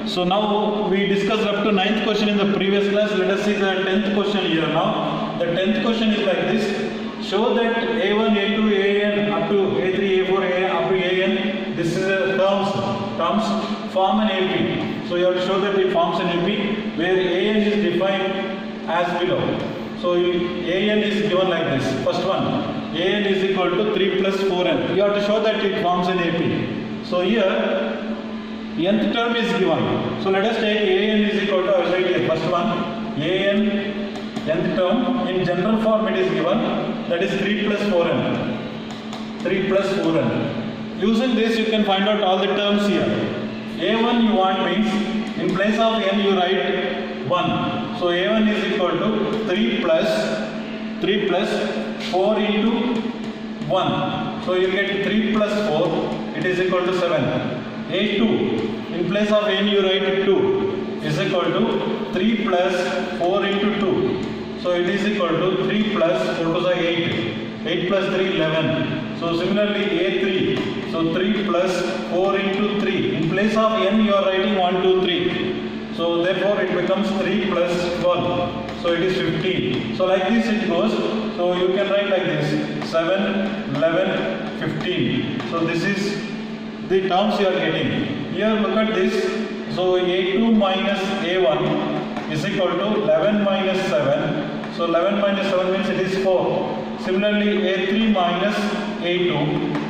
So now we discussed up to 9th question in the previous class. Let us see the 10th question here now. The 10th question is like this. Show that A1, A2, AN up to A3, A4, AN up to AN. This is a terms form an AP. So you have to show that it forms an AP where AN is defined as below. So AN is given like this. First one, AN is equal to 3 plus 4n. You have to show that it forms an AP. So here nth term is given. So let us take AN is equal to, I will write here, first one, AN nth term, in general form it is given, that is 3 plus 4n. 3 plus 4n. Using this you can find out all the terms here. A1 you want means, in place of n you write 1. So A1 is equal to 3 plus 4 into 1. So you get 3 plus 4, it is equal to 7. A2, in place of n you write 2, is equal to 3 plus 4 into 2. So it is equal to 3 plus 4 to the 8. 8 plus 3, 11. So similarly A3, so 3 plus 4 into 3. In place of n you are writing 1, 2, 3. So therefore it becomes 3 plus 12. So it is 15. So like this it goes. So you can write like this, 7, 11, 15. So this is the terms you are getting. Here look at this. So A2 minus A1 is equal to 11 minus 7. So 11 minus 7 means it is 4. Similarly A3 minus A2,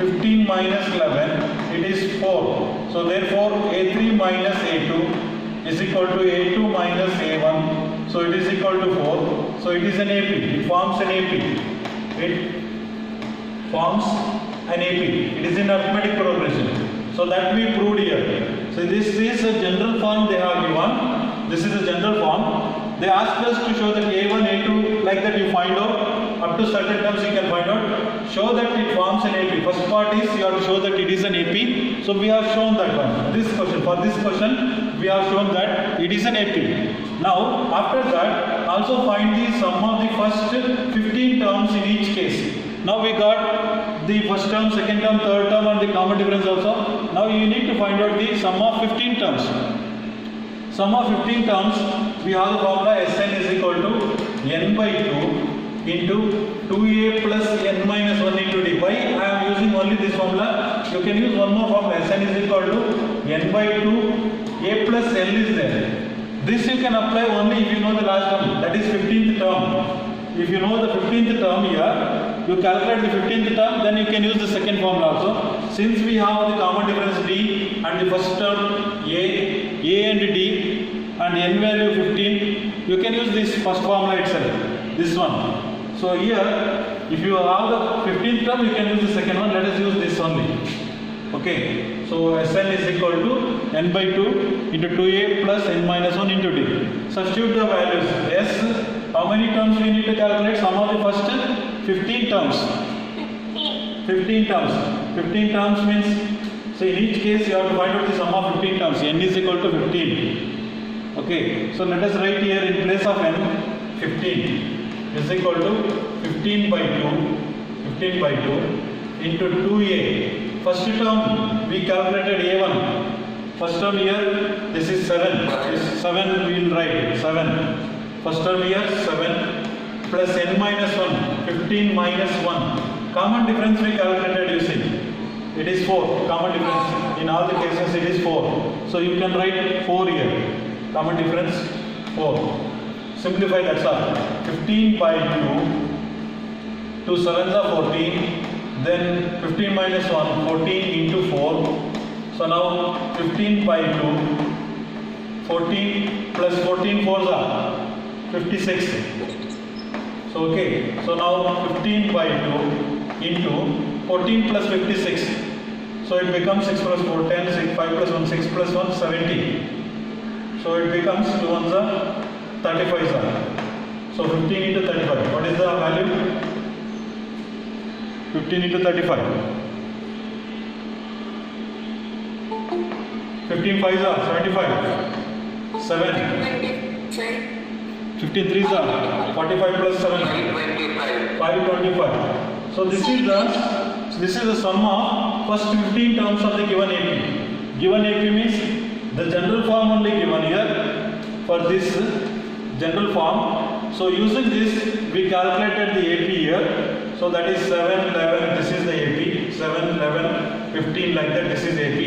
15 minus 11, it is 4. So therefore A3 minus A2 is equal to A2 minus A1. So it is equal to 4. So it is an AP. It forms an AP. It forms an AP. It is in arithmetic progression. So that we proved here. So this is a general form they have given. This is a general form. They asked us to show that A1, A2, like that you find out. Up to certain terms you can find out. Show that it forms an AP. First part is you have to show that it is an AP. So we have shown that one. This question, for this question, we have shown that it is an AP. Now, after that, also find the sum of the first 15 terms in each case. Now we got the first term, second term, third term and the common difference also. Now you need to find out the sum of 15 terms. Sum of 15 terms, we have the formula Sn is equal to n by 2 into 2a plus n minus 1 into d. Why I am using only this formula? You can use one more formula. Sn is equal to n by 2, a plus l is there. This you can apply only if you know the last term, that is 15th term. If you know the 15th term here, you calculate the 15th term, then you can use the second formula also. Since we have the common difference d and the first term a and d and n value 15, you can use this first formula itself, this one. So here, if you have the 15th term, you can use the second one. Let us use this only. Okay, so Sn is equal to n by 2 into 2a plus n minus 1 into d. Substitute the values. S, how many terms we need to calculate? Sum of the first 15 terms. 15 terms. 15 terms means, so in each case you have to find out the sum of 15 terms. N is equal to 15. Okay, so let us write here in place of n, 15 is equal to 15 by 2 into 2a. First term we calculated a1. First term here, this is 7. This 7 we will write 7. First term here 7 plus n minus 1, 15 minus 1. Common difference we calculated using. It is 4. Common difference in all the cases it is 4. So you can write 4 here. Common difference 4. Simplify, that's all. 15 by 2, 2 7s are 14. Then 15 minus 1, 14 into 4. So now 15 by 2, 14 plus 14 4s are 56. So okay, so now 15 by 2 into 14 plus 56. So it becomes 6 plus 4, 10, 6, 5 plus 1, 6 plus 1, 70. So it becomes 2 ones are 35 are. So 15 into 35. What is the value? 15 into 35. 15 5s are 75. 7. 15 3s are 45 plus 7. 525. So this is the sum of first 15 terms of the given AP. Given AP means The general form only given here for this general form. So using this we calculated the AP here. So that is 7, 11, this is the AP, 7, 11, 15 like that, this is AP.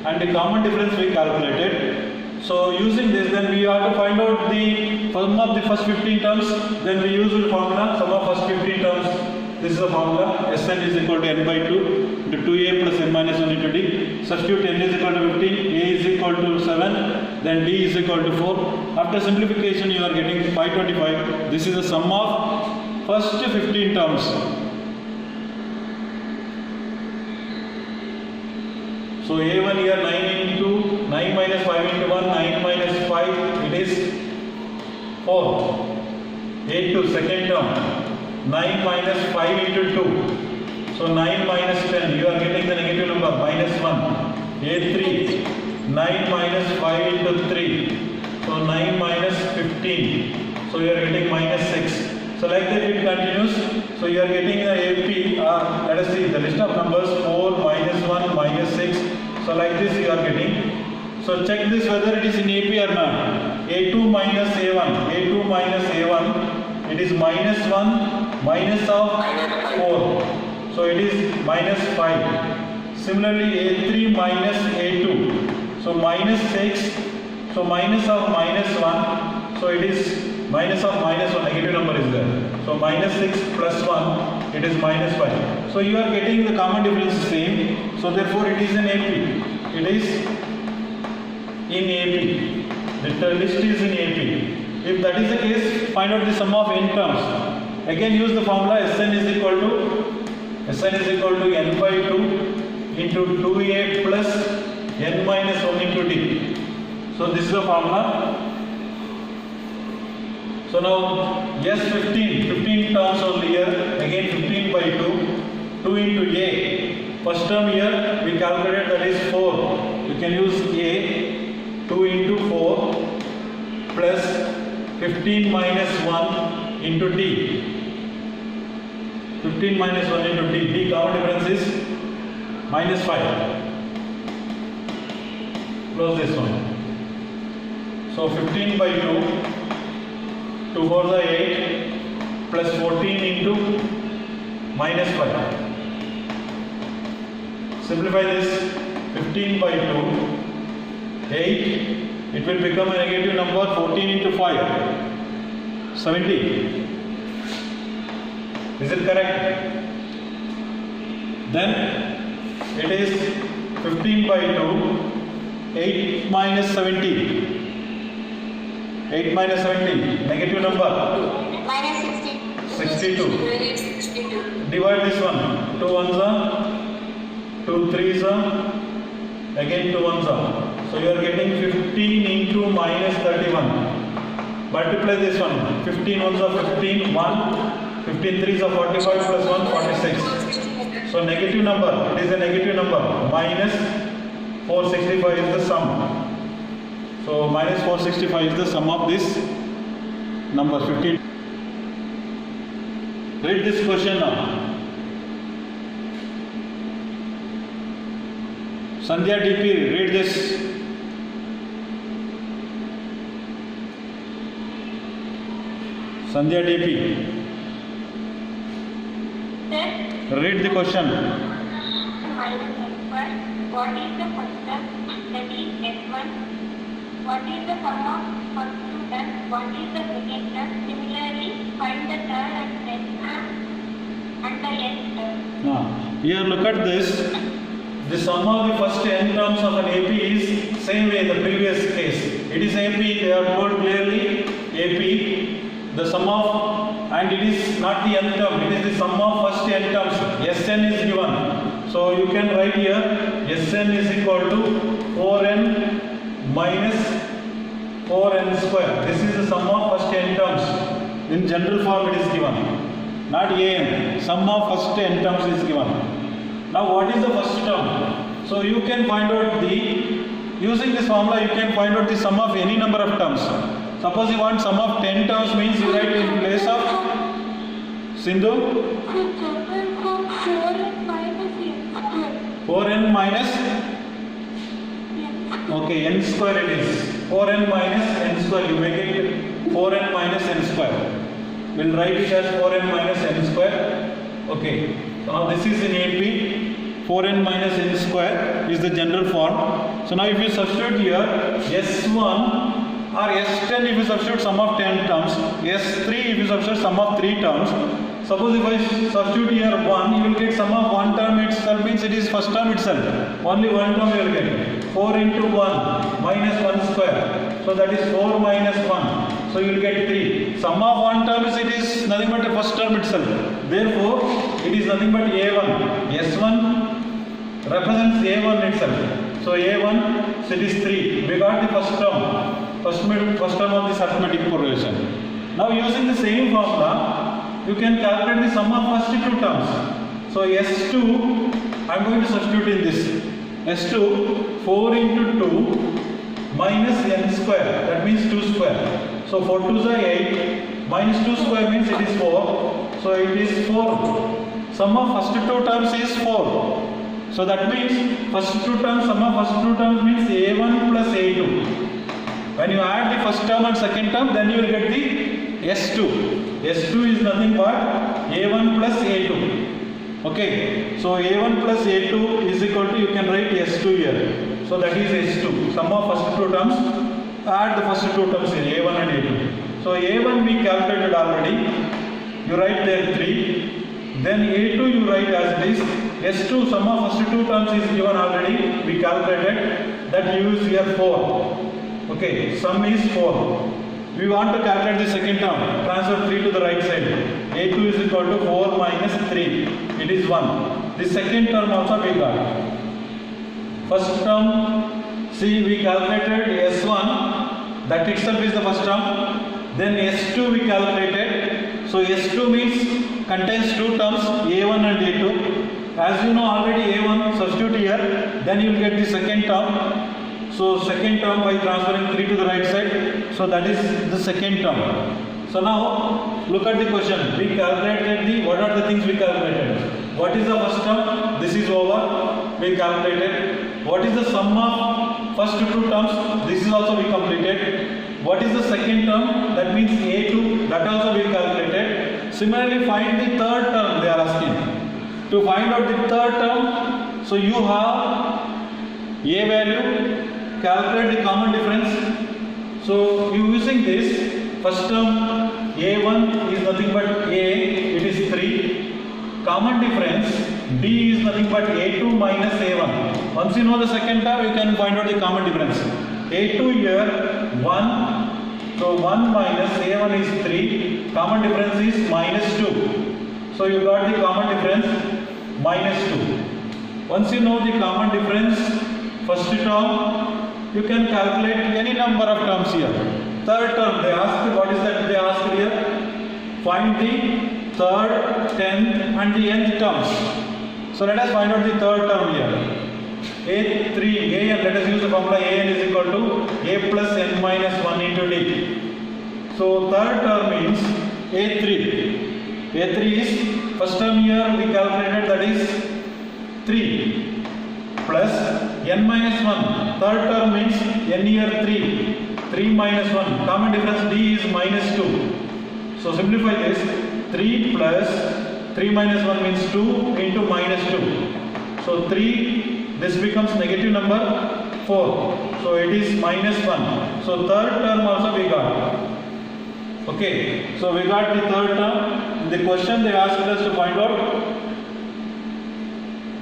And the common difference we calculated. So using this, then we have to find out the sum of the first 15 terms. Then we use the formula, sum of first 15 terms. This is the formula, Sn is equal to n by 2 into 2a plus n minus 1 into d. Substitute n is equal to 15, a is equal to 7, then d is equal to 4. After simplification you are getting 525. This is the sum of first 15 terms. So a1 here 9 into 9 minus 5 into 1, 9 minus 5, it is 4. A2 second term. 9 minus 5 into 2. So 9 minus 10, you are getting the negative number, minus 1. A3, 9 minus 5 into 3. So 9 minus 15. So you are getting minus 6. So like that it continues. So you are getting the AP, let us see the list of numbers, 4, minus 1, minus 6. So like this you are getting. So check this whether it is in AP or not. A2 minus A1, A2 minus A1, it is minus 1, minus of 4. So it is minus 5. Similarly A3 minus A2. So minus 6. So minus of minus 1. So it is minus of minus 1, negative number is there. So minus 6 plus 1, it is minus 5. So you are getting the common difference same. So therefore it is in AP. It is in AP. The list is in AP. If that is the case, find out the sum of n terms. Again use the formula Sn is equal to n by 2 into 2a plus n minus 1 into d. So this is the formula. So now yes 15 terms only here, again 15 by 2, 2 into a. First term here we calculated, that is 4. You can use a, 2 into 4 plus 15 minus 1 into d. 15 minus 1 into d. D common difference is minus 5. Close this one. So 15 by 2. 2 4 are 8 plus 14 into minus 5. Simplify this. 15 by 2, 8. It will become a negative number. 14 into 5, 70. Is it correct? Then it is 15 by 2, 8 minus 70. 8 minus 70, negative number. Minus 62. Divide this one. 2 ones are, 2 3s are, again 2 ones are. So you are getting 15 into minus 31. Multiply this one. 15 ones are 15, 1. 15 3s are 45 plus 1, 46. So negative number, it is a negative number. Minus 465 is the sum. So minus 465 is the sum of this number 15. Read this question now. Sandhya DP, read this. Sandhya DP. Read the question. What is the first term? That is S1. What is the sum of first two terms? What is the second term? Similarly, find the third and tenth term and the nth term. Here look at this. The sum of the first n terms of an AP is same way the previous case. It is AP, they are told clearly AP. The sum of, and it is not the nth term, it is the sum of first n terms. Sn is given. So you can write here Sn is equal to 4n minus 4n square. This is the sum of first n terms. In general form it is given. Not an. Sum of first n terms is given. Now what is the first term? So you can find out using this formula you can find out the sum of any number of terms. Suppose you want sum of 10 terms, means you write in place of Sindhu 4n minus Okay, n square it is. 4n minus n square. You make it 4n minus n square. We'll write it as 4n minus n square. Okay. So now this is in AP. 4n minus n square is the general form. So now if you substitute here S1 or S10 if you substitute sum of 10 terms, S3 if you substitute sum of 3 terms. Suppose if I substitute here 1, you will get sum of 1 term itself, means it is first term itself. Only one term you will get. 4 into 1 minus 1 square. So that is 4 minus 1. So you will get 3. Sum of 1 term is, it is nothing but the first term itself. Therefore, it is nothing but A1. S1 represents A1 itself. So A1, so it is 3. We got the first term. First term of this arithmetic progression. Now using the same formula, you can calculate the sum of first two terms. So S2, I am going to substitute in this. S2, 4 into 2 minus n square, that means 2 square. So 4 2s are 8, minus 2 square means it is 4. So it is 4. Sum of first two terms is 4. So that means first two terms, sum of first two terms means A1 plus A2. When you add the first term and second term, then you will get the S2. S2 is nothing but A1 plus A2. Okay, so A1 plus A2 is equal to, you can write S2 here. So that is S2. Sum of first two terms, add the first two terms here, A1 and A2. So A1 we calculated already. You write there 3. Then A2 you write as it is. S2, sum of first two terms is given already. We calculated. That you use here 4. Okay, sum is 4. We want to calculate the second term. Transfer 3 to the right side. A2 is equal to 4 minus 3. It is 1. The second term also we got. First term, see we calculated S1. That itself is the first term. Then S2 we calculated. So S2 means contains two terms A1 and A2. As you know already A1, substitute here. Then you will get the second term. So second term by transferring 3 to the right side. So that is the second term. So now look at the question. We calculated what are the things we calculated? What is the first term? This is over. We calculated. What is the sum of first two terms? This is also we completed. What is the second term? That means A2. That also we calculated. Similarly, find the third term they are asking. To find out the third term, so you have A value. Calculate the common difference. So using this, first term A1 is nothing but A, it is 3. Common difference D is nothing but A2 minus A1. Once you know the second term, you can find out the common difference. A2 here 1. So 1 minus A1 is 3. Common difference is minus 2. So you got the common difference minus 2. Once you know the common difference, first term, you can calculate any number of terms here. Third term, they asked, what is that they asked here? Find the third, 10th and the nth terms. So let us find out the third term here. A3, AN, let us use the formula AN is equal to A plus N minus 1 into D. So third term means A3. A3 is, first term here we calculated, that is 3. Plus n minus 1. Third term means n here 3. 3 minus 1. Common difference D is minus 2. So simplify this. 3 plus 3 minus 1 means 2 into minus 2. So 3, this becomes negative number 4. So it is minus 1. So third term also we got. Okay. So we got the third term. In the question they asked us to find out.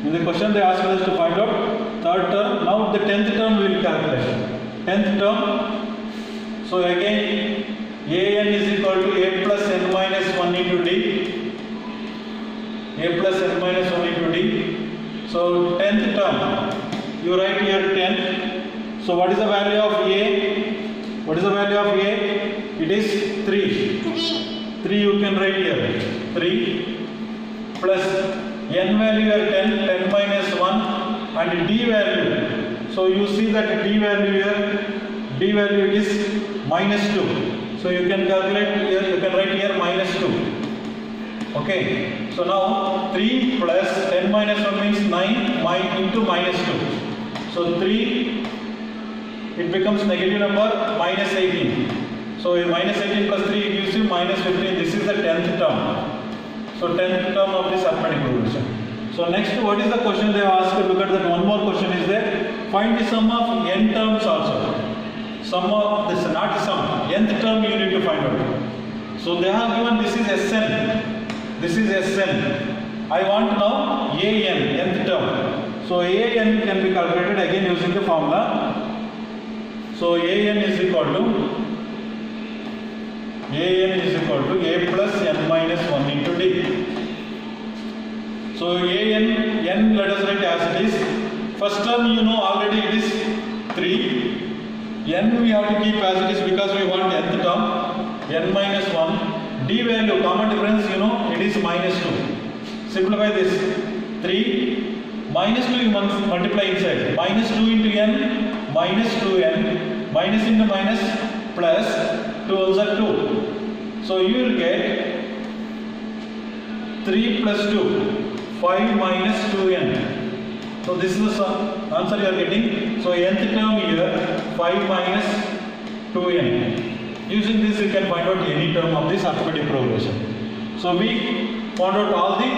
In the question they asked us to find out third term. Now the 10th term we will calculate. 10th term. So again AN is equal to A plus N minus 1 into D. A plus N minus 1 into D. So 10th term. You write here 10. So what is the value of A? What is the value of A? It is 3. 3 you can write here. 3 plus n value are 10, 10 minus 1 and D value. So you see that D value here, D value is minus 2. So you can calculate here, you can write here minus 2. Okay. So now 3 plus 10 minus 1 means 9 into minus 2. So 3 it becomes negative number minus 18. So minus 18 plus 3 gives you minus 15. This is the 10th term. So 10th term of this arithmetic progression. So next, what is the question they have asked? Look at that. One more question is there. Find the sum of n terms also. Sum of this, not sum. Nth term you need to find out. So they have given this is Sn. This is Sn. I want now An, nth term. So An can be calculated again using the formula. So An is equal to A plus n minus 1 into D. So n let us write as it is. First term you know already it is 3. N we have to keep as it is because we want nth term. N minus 1. D value, common difference you know it is minus 2. Simplify this. 3. Minus 2 you multiply inside. Minus 2 into n minus 2n. Minus into minus plus 2 also 2. So you will get 3 plus 2. 5 minus 2n. So this is the answer you are getting. So nth term here 5 minus 2n. Using this you can find out any term of this arithmetic progression. So we found out all the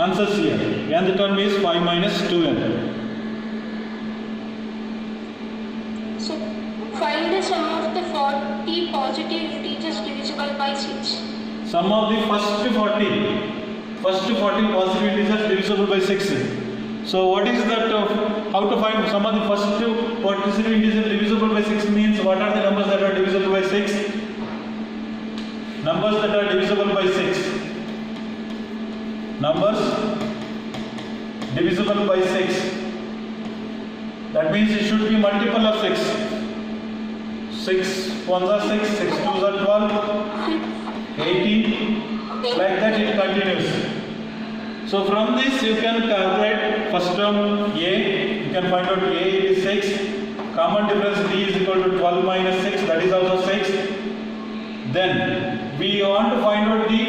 answers here. Nth term is 5 minus 2n. So find the sum of the 40 positive integers divisible by 6. Sum of the first 40 positive integers divisible by 6. So what is that? How to find sum of the first positive integers divisible by 6 means what are the numbers that are divisible by 6? Numbers that are divisible by 6. Numbers divisible by 6. That means it should be multiple of 6. 6 1s are 6, 6 2s are 12, 18. Like that it continues. So from this you can calculate first term A. You can find out A is 6. Common difference D is equal to 12 minus 6. That is also 6. Then we want to find out the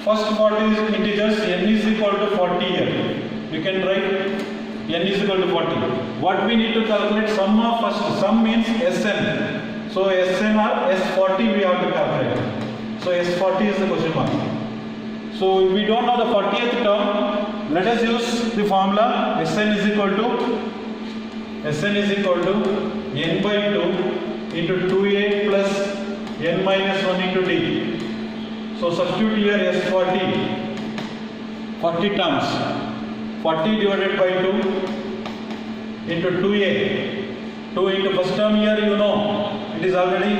first 40 integers. N is equal to 40 here. You can write N is equal to 40. What we need to calculate sum of first. Sum means Sn. So Sn or S40 we have to calculate. So S40 is the question mark. So if we don't know the 40th term, let us use the formula. Sn is equal to n by 2 into 2a plus n minus 1 into d. So substitute here S40. 40 terms. 40 divided by 2 into 2a. 2 into first term here you know it is already